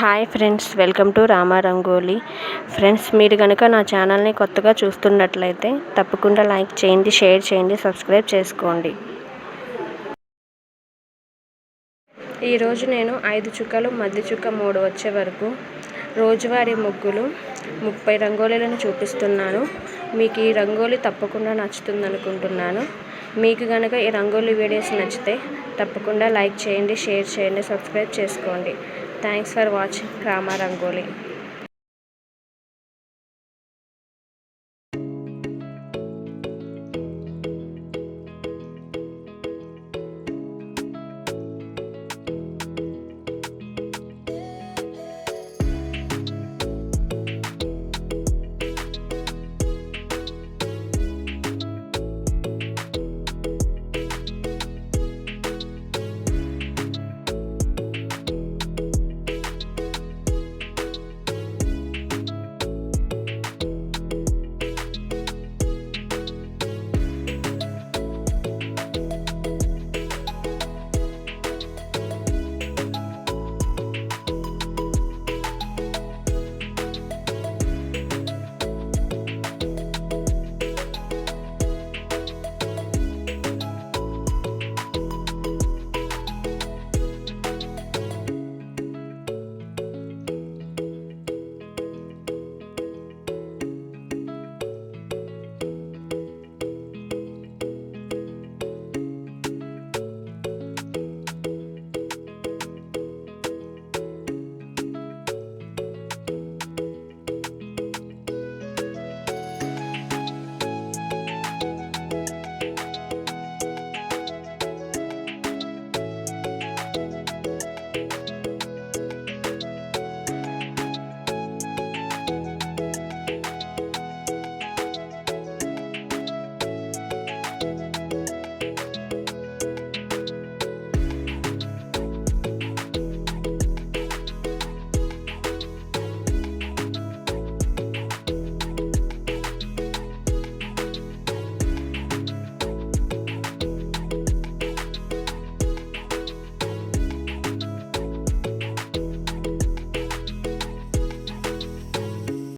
Hi friends, welcome to rangoli. Friends, మీరు కనుక నా ఛానల్ని కొత్తగా చూస్తున్నట్లయితే తప్పకుండా లైక్ చేయండి, షేర్ చేయండి, సబ్స్క్రైబ్ చేసుకోండి. ఈరోజు నేను 5 చుక్కలు, మధ్య చుక్క 3 వచ్చే వరకు రోజువారీ ముగ్గులు 30 రంగోలీలను చూపిస్తున్నాను. మీకు ఈ రంగోలీ తప్పకుండా నచ్చుతుంది అనుకుంటున్నాను. మీకు కనుక ఈ రంగోలీ వీడియోస్ నచ్చితే తప్పకుండా లైక్ చేయండి, షేర్ చేయండి, సబ్స్క్రైబ్ చేసుకోండి. Thanks for watching rangoli.